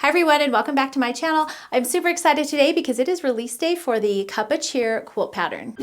Hi everyone and welcome back to my channel. I'm super excited today because it is release day for the Cup of Cheer quilt pattern.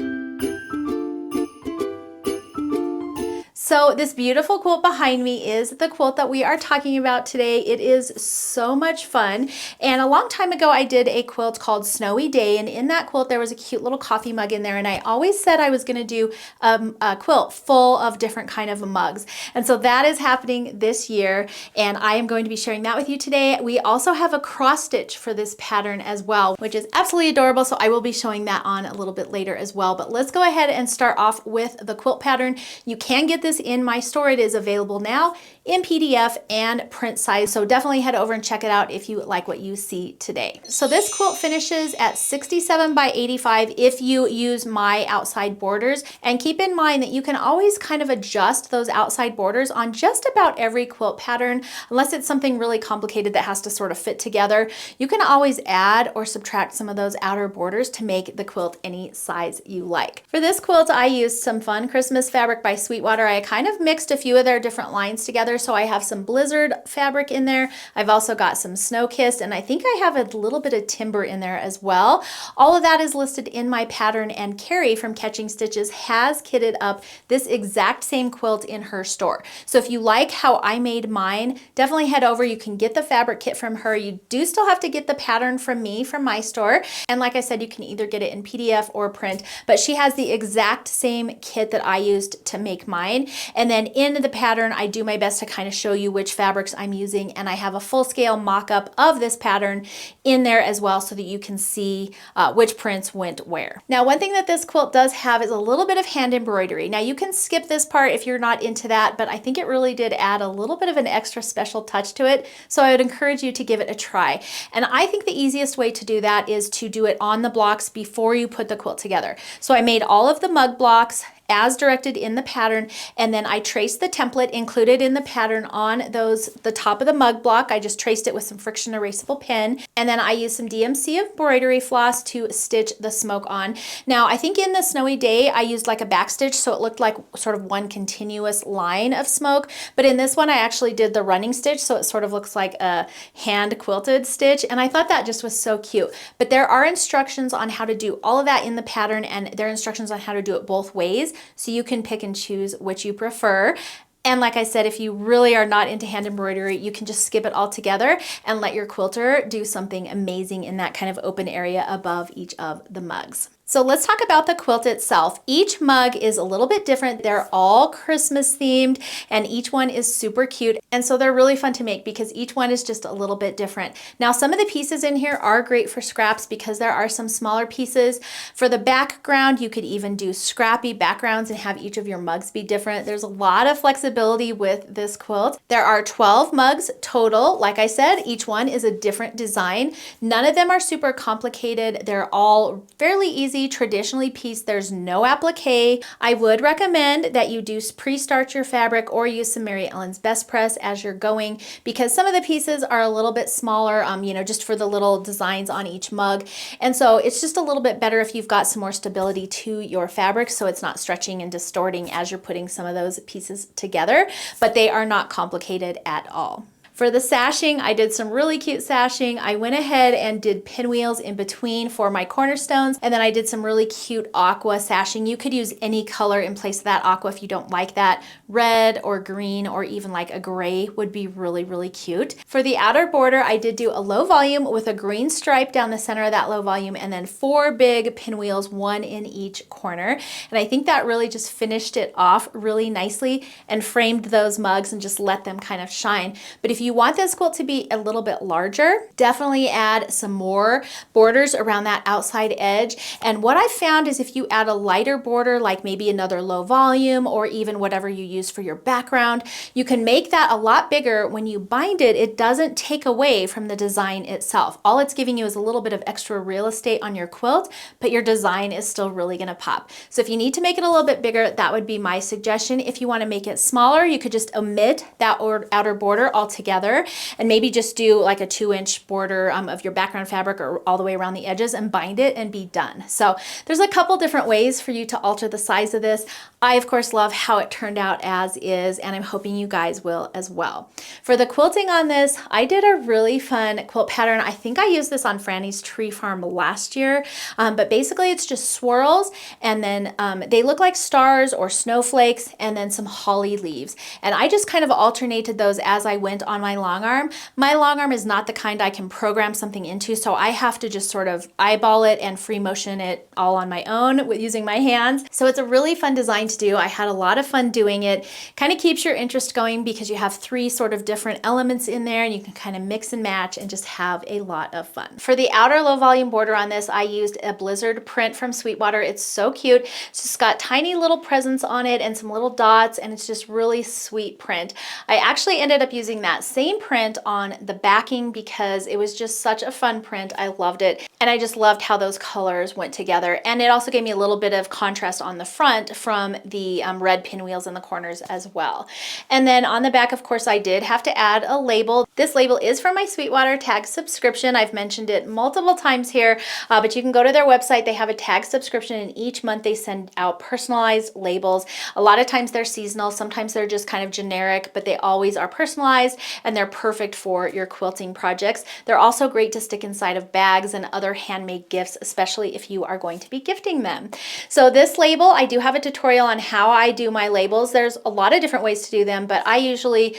So this beautiful quilt behind me is the quilt that we are talking about today. It is so much fun. And a long time ago, I did a quilt called Snowy Day. And in that quilt, there was a cute little coffee mug in there. And I always said I was going to do a quilt full of different kind of mugs. And so that is happening this year. And I am going to be sharing that with you today. We also have a cross stitch for this pattern as well, which is absolutely adorable. So I will be showing that on a little bit later as well. But let's go ahead and start off with the quilt pattern. You can get this in my store. It is available now in PDF and print size. So definitely head over and check it out if you like what you see today. So this quilt finishes at 67 by 85 if you use my outside borders. And keep in mind that you can always kind of adjust those outside borders on just about every quilt pattern, unless it's something really complicated that has to sort of fit together. You can always add or subtract some of those outer borders to make the quilt any size you like. For this quilt, I used some fun Christmas fabric by Sweetwater. I kind of mixed a few of their different lines together. So I have some blizzard fabric in there. I've also got some snow kissed, and I think I have a little bit of timber in there as well. All of that is listed in my pattern, and Carrie from Catching Stitches has kitted up this exact same quilt in her store. So if you like how I made mine, definitely head over. You can get the fabric kit from her. You do still have to get the pattern from me, from my store. And like I said, you can either get it in PDF or print, but she has the exact same kit that I used to make mine. And then in the pattern, I do my best to kind of show you which fabrics I'm using, and I have a full-scale mock-up of this pattern in there as well so that you can see which prints went where. Now, one thing that this quilt does have is a little bit of hand embroidery. Now, you can skip this part if you're not into that, but I think it really did add a little bit of an extra special touch to it, so I would encourage you to give it a try. And I think the easiest way to do that is to do it on the blocks before you put the quilt together. So I made all of the mug blocks as directed in the pattern, and then I traced the template included in the pattern on the top of the mug block. I just traced it with some friction erasable pen, and then I used some DMC embroidery floss to stitch the smoke on. Now, I think in the Snowy Day I used like a back stitch, so it looked like sort of one continuous line of smoke, but in this one I actually did the running stitch, so it sort of looks like a hand quilted stitch, and I thought that just was so cute. But there are instructions on how to do all of that in the pattern, and there are instructions on how to do it both ways, so you can pick and choose which you prefer. And like I said, if you really are not into hand embroidery, you can just skip it all together and let your quilter do something amazing in that kind of open area above each of the mugs. So let's talk about the quilt itself. Each mug is a little bit different. They're all Christmas themed, and each one is super cute. And so they're really fun to make because each one is just a little bit different. Now, some of the pieces in here are great for scraps because there are some smaller pieces. For the background, you could even do scrappy backgrounds and have each of your mugs be different. There's a lot of flexibility with this quilt. There are 12 mugs total. Like I said, each one is a different design. None of them are super complicated. They're all fairly easy, traditionally pieced. There's no applique. I would recommend that you do pre-starch your fabric or use some Mary Ellen's Best Press as you're going, because some of the pieces are a little bit smaller, just for the little designs on each mug. And so it's just a little bit better if you've got some more stability to your fabric so it's not stretching and distorting as you're putting some of those pieces together, but they are not complicated at all. For the sashing, I did some really cute sashing. I went ahead and did pinwheels in between for my cornerstones, and then I did some really cute aqua sashing. You could use any color in place of that aqua if you don't like that. Red or green or even like a gray would be really, really cute. For the outer border, I did do a low volume with a green stripe down the center of that low volume, and then 4 big pinwheels, 1 in each corner. And I think that really just finished it off really nicely and framed those mugs and just let them kind of shine. But if you want this quilt to be a little bit larger, definitely add some more borders around that outside edge. And what I found is if you add a lighter border, like maybe another low volume or even whatever you use for your background, you can make that a lot bigger. When you bind it, it doesn't take away from the design itself. All it's giving you is a little bit of extra real estate on your quilt, but your design is still really gonna pop. So if you need to make it a little bit bigger, that would be my suggestion. If you wanna make it smaller, you could just omit that outer border altogether together, and maybe just do like a 2-inch border of your background fabric or all the way around the edges and bind it and be done. So there's a couple different ways for you to alter the size of this. I of course love how it turned out as is, and I'm hoping you guys will as well. For the quilting on this, I did a really fun quilt pattern. I think I used this on Franny's Tree Farm last year, but basically it's just swirls, and then they look like stars or snowflakes, and then some holly leaves. And I just kind of alternated those as I went on my long arm. My long arm is not the kind I can program something into, so I have to just sort of eyeball it and free motion it all on my own with using my hands. So it's a really fun design to do. I had a lot of fun doing it. Kind of keeps your interest going because you have 3 sort of different elements in there, and you can kind of mix and match and just have a lot of fun. For the outer low volume border on this, I used a blizzard print from Sweetwater. It's so cute. It's just got tiny little presents on it and some little dots, and it's just really sweet print. I actually ended up using that same print on the backing because it was just such a fun print. I loved it, and I just loved how those colors went together. And it also gave me a little bit of contrast on the front from the red pinwheels in the corners as well. And then on the back, of course, I did have to add a label. This label is from my Sweetwater tag subscription. I've mentioned it multiple times here, but you can go to their website. They have a tag subscription, and each month they send out personalized labels. A lot of times they're seasonal, sometimes they're just kind of generic, but they always are personalized, and they're perfect for your quilting projects. They're also great to stick inside of bags and other handmade gifts, especially if you are going to be gifting them. So this label, I do have a tutorial on how I do my labels. There's a lot of different ways to do them, but I usually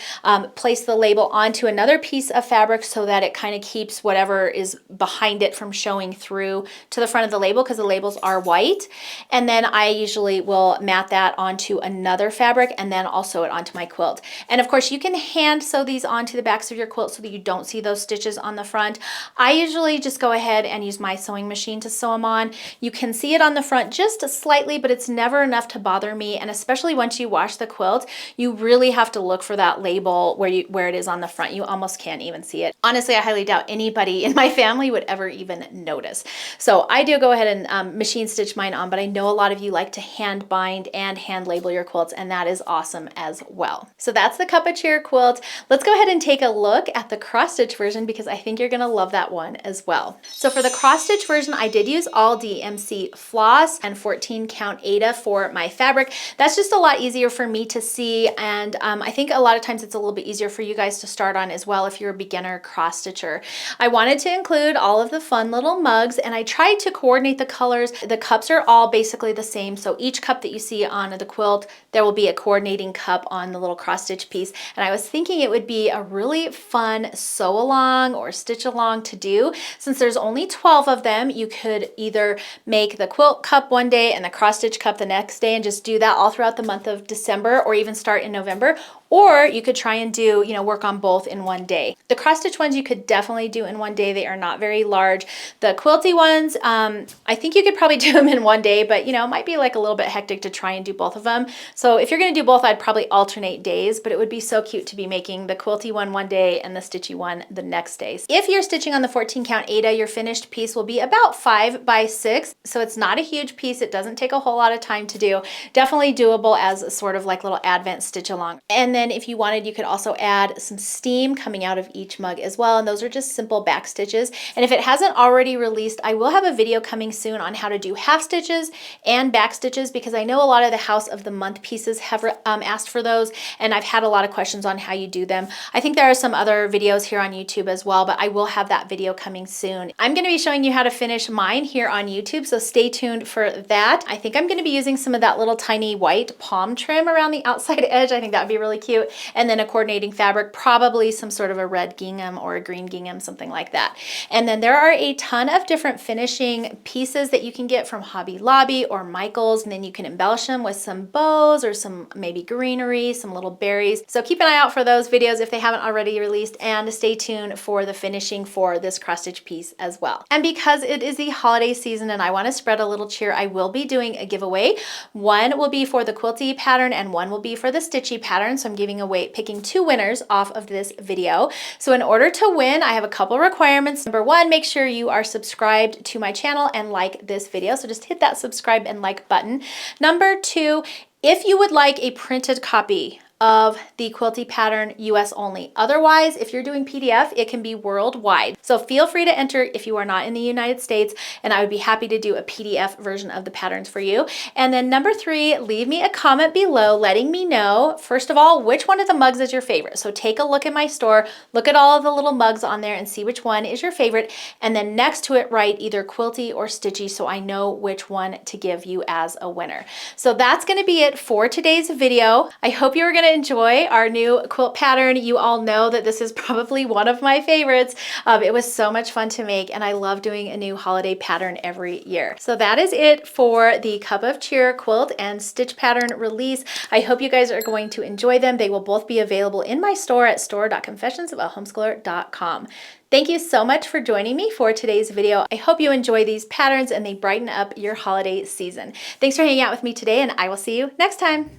place the label onto another piece of fabric so that it kind of keeps whatever is behind it from showing through to the front of the label, because the labels are white. And then I usually will mat that onto another fabric and then I'll sew it onto my quilt. And of course you can hand sew these onto the backs of your quilt so that you don't see those stitches on the front. I usually just go ahead and use my sewing machine to sew them on. You can see it on the front just slightly, but it's never enough to bother me. And especially once you wash the quilt, you really have to look for that label where it is on the front. You almost can't even see it. Honestly, I highly doubt anybody in my family would ever even notice. So I do go ahead and machine stitch mine on, but I know a lot of you like to hand bind and hand label your quilts, and that is awesome as well. So that's the cup of cheer quilt. Let's go ahead and take a look at the cross stitch version because I think you're gonna love that one as well. So for the cross stitch version, I did use all DMC floss and 14 count Aida for my fabric. That's just a lot easier for me to see, and I think a lot of times it's a little bit easier for you guys to start on as well if you're a beginner cross stitcher. I wanted to include all of the fun little mugs, and I tried to coordinate the colors. The cups are all basically the same, so each cup that you see on the quilt, there will be a coordinating cup on the little cross stitch piece. And I was thinking it would be a really fun sew along or stitch along to do. Since there's only 12 of them, you could either make the quilt cup one day and the cross stitch cup the next day and just do that all throughout the month of December, or even start in November. Or you could try and do, work on both in one day. The cross stitch ones you could definitely do in one day. They are not very large. The quilty ones, I think you could probably do them in one day, but it might be like a little bit hectic to try and do both of them. So if you're gonna do both, I'd probably alternate days, but it would be so cute to be making the quilty one day and the stitchy one the next day. If you're stitching on the 14 count Aida, your finished piece will be about 5 by 6. So it's not a huge piece. It doesn't take a whole lot of time to do. Definitely doable as a sort of like little advent stitch along. And then if you wanted, you could also add some steam coming out of each mug as well. And those are just simple back stitches. And if it hasn't already released, I will have a video coming soon on how to do half stitches and back stitches, because I know a lot of the House of the Month pieces have asked for those. And I've had a lot of questions on how you do them. I think there are some other videos here on YouTube as well, but I will have that video coming soon. I'm going to be showing you how to finish mine here on YouTube, so stay tuned for that. I think I'm going to be using some of that little tiny white palm trim around the outside edge. I think that would be really cute. And then a coordinating fabric, probably some sort of a red gingham or a green gingham, something like that. And then there are a ton of different finishing pieces that you can get from Hobby Lobby or Michael's, and then you can embellish them with some bows or some maybe greenery, some little berries. So keep an eye out for those videos if they haven't already released, and stay tuned for the finishing for this cross stitch piece as well. And because it is the holiday season and I want to spread a little cheer, I will be doing a giveaway. One will be for the quilty pattern and one will be for the stitchy pattern. So I'm giving away, picking 2 winners off of this video. So in order to win, I have a couple requirements. Number 1, make sure you are subscribed to my channel and like this video. So just hit that subscribe and like button. Number 2, if you would like a printed copy of the Quilty pattern US only. Otherwise, if you're doing PDF, it can be worldwide. So feel free to enter if you are not in the United States, and I would be happy to do a PDF version of the patterns for you. And then number 3, leave me a comment below letting me know, first of all, which one of the mugs is your favorite. So take a look at my store, look at all of the little mugs on there and see which one is your favorite. And then next to it, write either Quilty or Stitchy so I know which one to give you as a winner. So that's going to be it for today's video. I hope you are going to enjoy our new quilt pattern. You all know that this is probably one of my favorites. It was so much fun to make, and I love doing a new holiday pattern every year. So that is it for the Cup of Cheer quilt and stitch pattern release. I hope you guys are going to enjoy them. They will both be available in my store at store.confessionsofahomeschooler.com. Thank you so much for joining me for today's video. I hope you enjoy these patterns and they brighten up your holiday season. Thanks for hanging out with me today, and I will see you next time.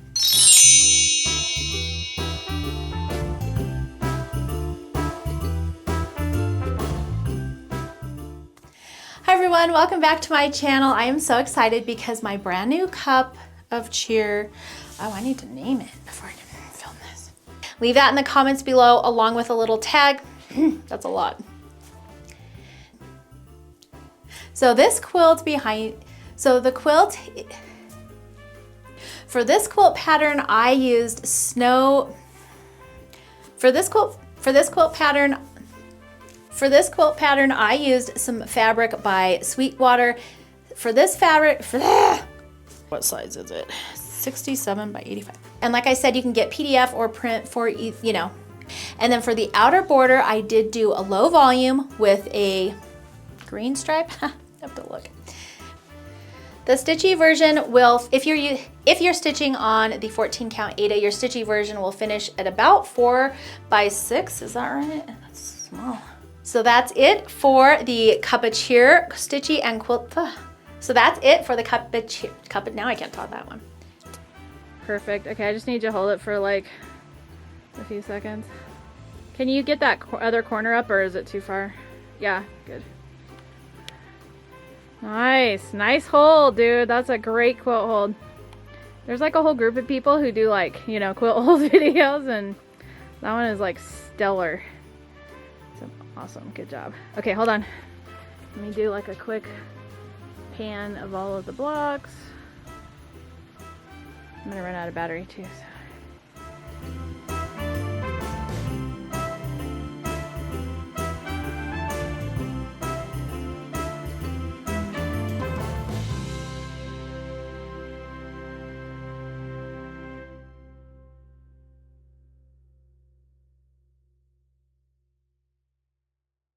Hi everyone, welcome back to my channel. I am so excited because my brand new Cup of Cheer, oh, I need to name it before I film this. Leave that in the comments below along with a little tag. That's a lot. So this quilt for this quilt pattern I used for this quilt pattern I used some fabric by Sweetwater. For this fabric, what size is it? 67 by 85. And like I said, you can get PDF or print for, you know. And then for the outer border, I did do a low volume with a green stripe. I have to look. The Stitchy version will, if you're stitching on the 14 count Aida, your Stitchy version will finish at about 4 by 6. Is that right? That's small. So that's it for the Cup of Cheer, Stitchy and Quilt. So that's it for the Cup of Cheer. Now I can't talk that one. Perfect. Okay, I just need you to hold it for like a few seconds. Can you get that other corner up, or is it too far? Yeah, good. Nice hold, dude. That's a great quilt hold. There's like a whole group of people who do like, you know, quilt hold videos, and that one is like stellar. So awesome, good job. Okay, hold on. Let me do like a quick pan of all of the blocks. I'm gonna run out of battery too, so.